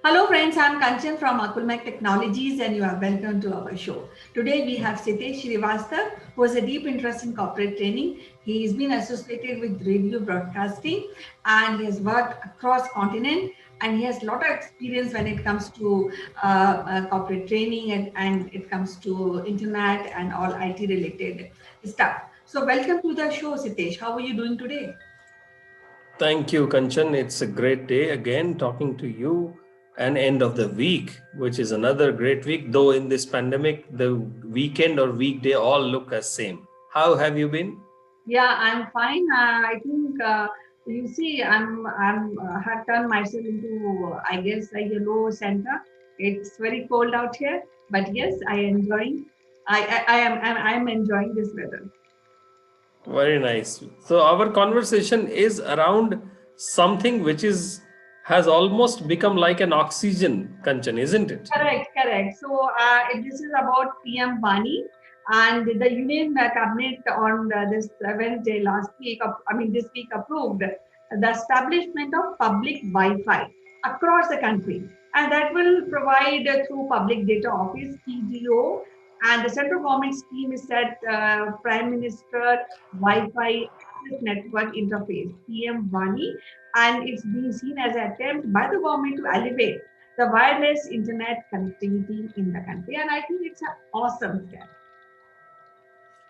Hello friends, I'm Kanchan from Akulmach Technologies and you are welcome to our show. Today we have Sitesh Srivastava, who has a deep interest in corporate training. He's been associated with radio broadcasting and he has worked across continent and he has a lot of experience when it comes to corporate training and it comes to internet and all IT related stuff. So welcome to the show, Sitesh. How are you doing today? Thank you, Kanchan. It's a great day again talking to you, and end of the week, which is another great week. Though in this pandemic, the weekend or weekday all look as same. How have you been? Yeah, I'm fine. I think you see, I'm have turned myself into I guess a yellow Santa. It's very cold out here, but yes, I am enjoying this weather. Very nice. So our conversation is around something which is has almost become like an oxygen, Kanchan, isn't it? Correct, correct. So this is about PMWANI and the Union Cabinet on this Wednesday last week, this week approved the establishment of public Wi-Fi across the country. And that will provide through Public Data Office, PDO, and the central government scheme is set Prime Minister Wi-Fi Access Network Interface, PMWANI, and it's being seen as an attempt by the government to elevate the wireless internet connectivity in the country. And I think it's an awesome step.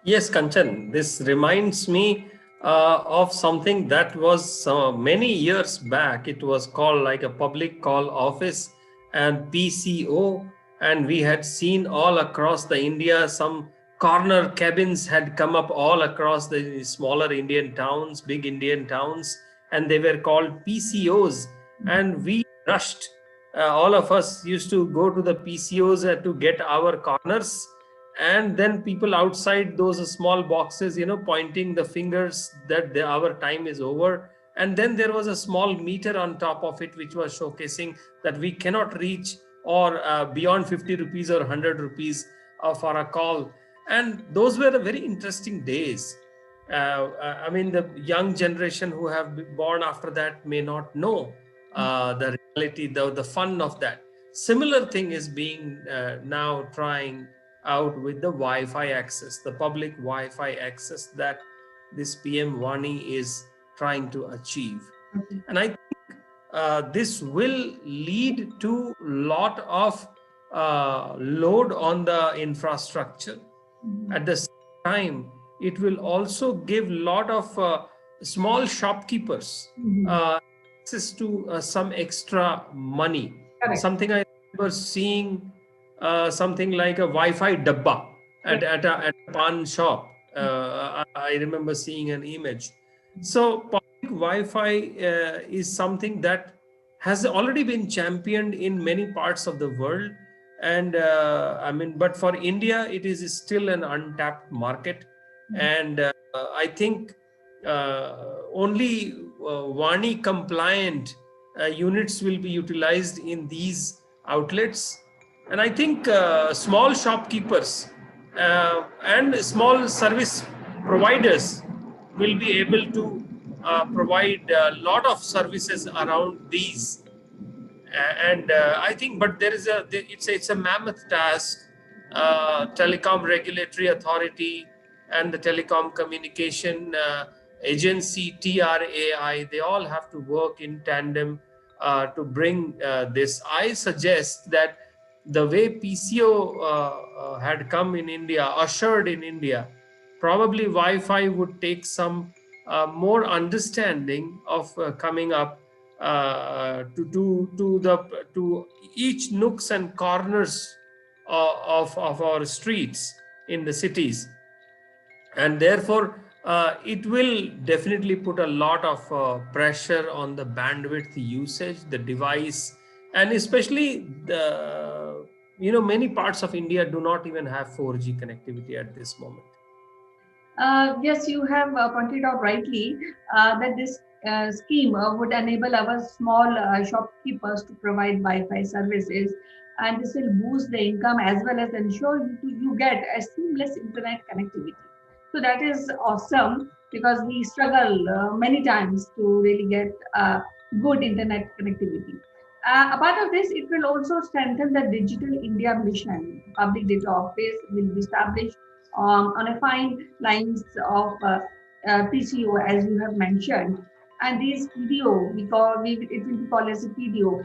Yes, Kanchan, this reminds me of something that was many years back. It was called like a public call office and PCO. And we had seen all across the India, some corner cabins had come up all across the smaller Indian towns, big Indian towns, and they were called PCOs. And we rushed. All of us used to go to the PCOs to get our corners, and then people outside those small boxes, pointing the fingers that our time is over. And then there was a small meter on top of it which was showcasing that we cannot reach or beyond 50 rupees or 100 rupees for a call. And those were very interesting days. The young generation who have been born after that may not know the reality, the fun of that. Similar thing is being now trying out with the Wi-Fi access, the public Wi-Fi access that this PMWANI is trying to achieve. And I think this will lead to a lot of load on the infrastructure. At the same time, it will also give a lot of small shopkeepers access to some extra money. Correct. Something I remember seeing something like a Wi-Fi dabba at a pan shop. I remember seeing an image. So public Wi-Fi is something that has already been championed in many parts of the world. And but for India, it is still an untapped market. And I think only WANI compliant units will be utilized in these outlets. And I think small shopkeepers and small service providers will be able to provide a lot of services around these. I think, but it's a mammoth task. Telecom Regulatory Authority and the Telecom Communication Agency, TRAI, they all have to work in tandem to bring this. I suggest that the way PCO had come in India, ushered in India, probably Wi-Fi would take some more understanding of coming up to each nooks and corners of our streets in the cities. And therefore, it will definitely put a lot of pressure on the bandwidth usage, the device, and especially many parts of India do not even have 4G connectivity at this moment. Yes, you have pointed out rightly that this scheme would enable our small shopkeepers to provide Wi-Fi services, and this will boost the income as well as ensure you get a seamless internet connectivity. So that is awesome because we struggle many times to really get good internet connectivity. Apart of this, it will also strengthen the Digital India mission. Public Data Office will be established on a fine lines of PCO, as you have mentioned. And this PDO, it will be called as a PDO,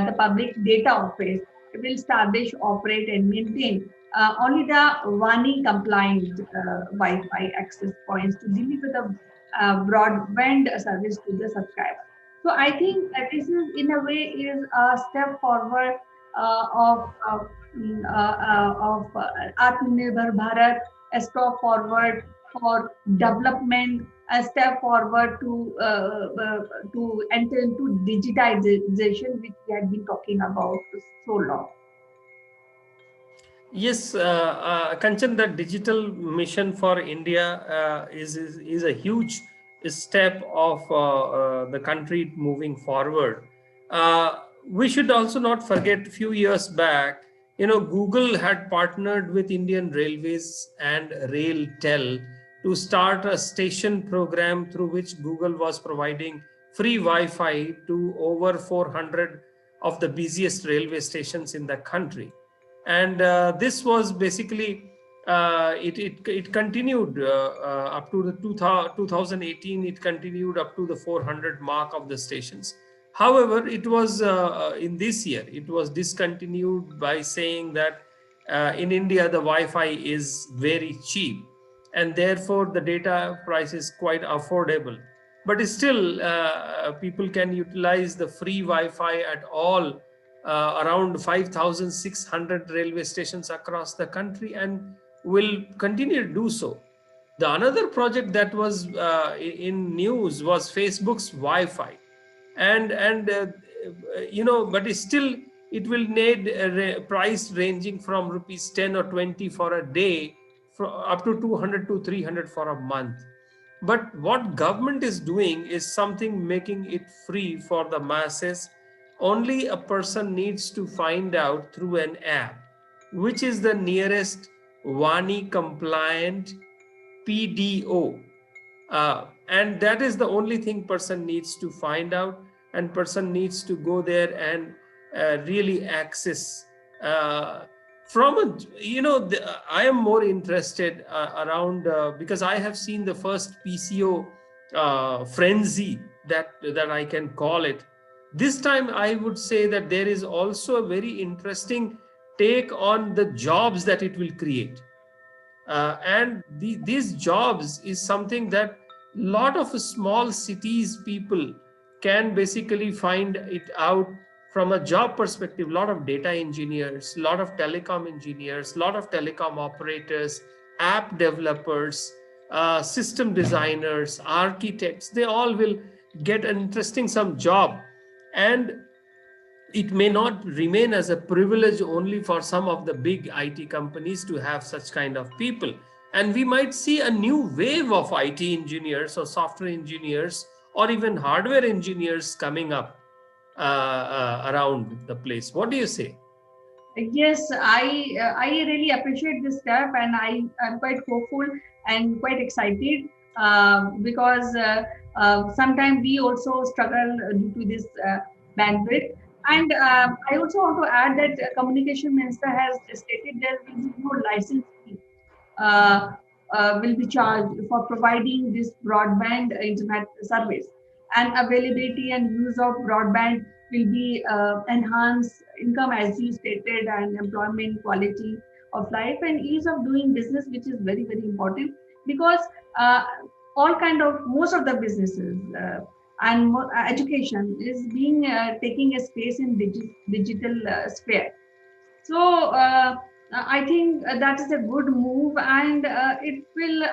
the Public Data Office. It will establish, operate, and maintain only the WANI compliant Wi-Fi access points to deliver the broadband service to the subscriber. So I think this is, in a way, is a step forward of Atmanirbhar Bharat, a step forward for development, a step forward to enter into digitization, which we had been talking about so long. Yes, Kanchan, the digital mission for India is a huge step of the country moving forward. We should also not forget, a few years back, Google had partnered with Indian Railways and RailTel to start a station program through which Google was providing free Wi-Fi to over 400 of the busiest railway stations in the country. And this was basically, it continued up to the 2018, it continued up to the 400 mark of the stations. However, it was in this year, it was discontinued by saying that in India, the Wi-Fi is very cheap, and therefore the data price is quite affordable. But still, people can utilize the free Wi-Fi at all around 5,600 railway stations across the country, and will continue to do so. The another project that was in news was Facebook's Wi-Fi, but still it will need a price ranging from rupees 10 or 20 for a day, up to 200 to 300 for a month. But what government is doing is something making it free for the masses. Only a person needs to find out through an app which is the nearest WANI compliant PDO, and that is the only thing person needs to find out, and person needs to go there and really access from a, I am more interested around because I have seen the first PCO frenzy, that I can call it. This time I would say that there is also a very interesting take on the jobs that it will create. And these jobs is something that lot of small cities people can basically find it out from a job perspective. A lot of data engineers, a lot of telecom engineers, a lot of telecom operators, app developers, system designers, architects, they all will get an interesting some job. And it may not remain as a privilege only for some of the big IT companies to have such kind of people. And we might see a new wave of IT engineers or software engineers or even hardware engineers coming up around the place. What do you say? Yes, I really appreciate this step, and I am quite hopeful and quite excited because sometimes we also struggle due to this bandwidth. And I also want to add that Communication Minister has stated there will be no license fee will be charged for providing this broadband internet service, and availability and use of broadband will be enhanced income, as you stated, and employment, quality of life, and ease of doing business, which is very, very important, because most of the businesses and education is being taking a space in digital sphere. So I think that is a good move, and it will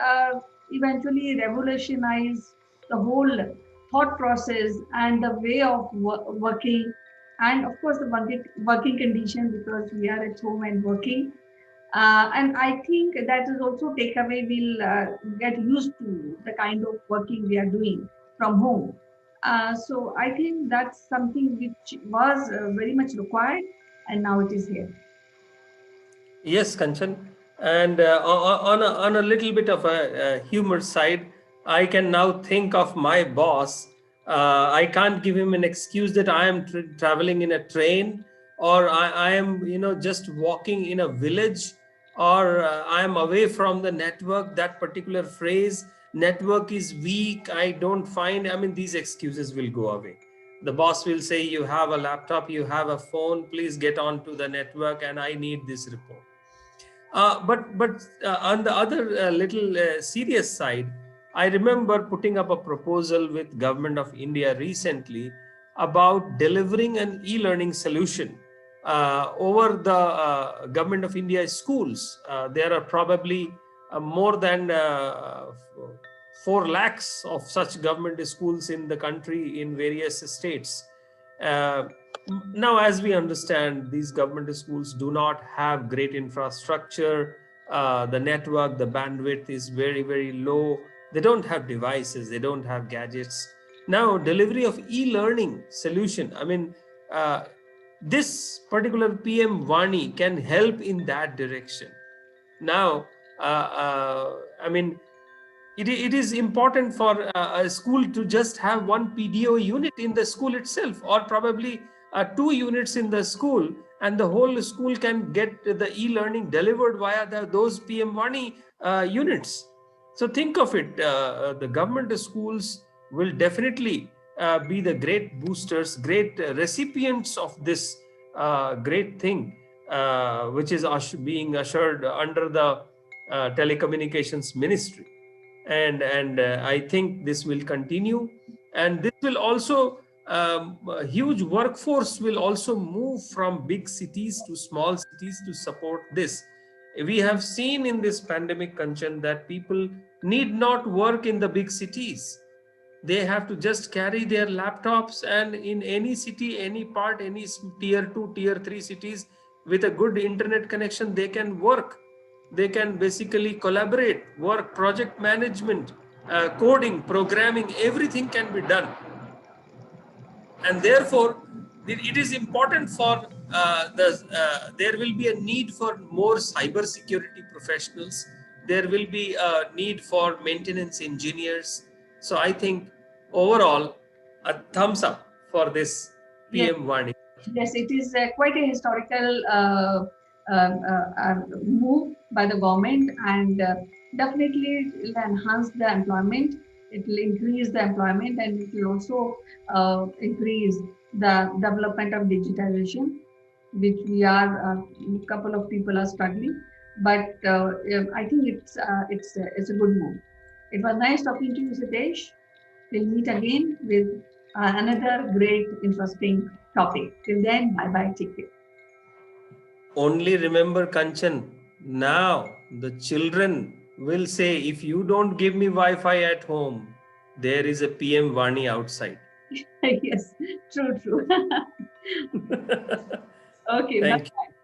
eventually revolutionize the whole thought process and the way of working, and of course the working condition, because we are at home and working. And I think that is also takeaway. We'll get used to the kind of working we are doing from home. So I think that's something which was very much required, and now it is here. Yes, Kanchan. And on a little bit of a humor side, I can now think of my boss I can't give him an excuse that I am traveling in a train, or I am, just walking in a village, or I am away from the network. That particular phrase, network is weak, I don't find, these excuses will go away. The boss will say, you have a laptop, you have a phone, please get on to the network and I need this report. But on the other little serious side, I remember putting up a proposal with Government of India recently about delivering an e-learning solution over the Government of India schools. There are probably more than 4 lakhs of such government schools in the country in various states. Now, as we understand, these government schools do not have great infrastructure. The network, the bandwidth is very, very low. They don't have devices. They don't have gadgets. Now, delivery of e-learning solution. This particular PMWANI can help in that direction. Now, it is important for a school to just have one PDO unit in the school itself, or probably 2 units in the school, and the whole school can get the e-learning delivered via those PMWANI units. So think of it, the government schools will definitely be the great boosters, great recipients of this great thing, which is being ushered under the telecommunications ministry. And I think this will continue, and this will also a huge workforce will also move from big cities to small cities to support this. We have seen in this pandemic, Kanchan, that people need not work in the big cities. They have to just carry their laptops, and in any city, any part, any tier 2, tier 3 cities with a good internet connection, they can work. They can basically collaborate, work, project management, coding, programming, everything can be done. And therefore, it is important for there will be a need for more cyber security professionals. There will be a need for maintenance engineers. So I think overall, a thumbs up for this PMWANI. Yes, it is quite a historical move by the government, and definitely it will enhance the employment. It will increase the employment, and it will also increase the development of digitization, which we are a couple of people are struggling. But I think it's a good move. It was nice talking to you, Sitesh. We'll meet again with another great, interesting topic. Till then, bye-bye. Take care. Only remember, Kanchan, now the children will say, if you don't give me Wi-Fi at home, there is a PMWANI outside. Yes, true. Okay, Thank you. bye.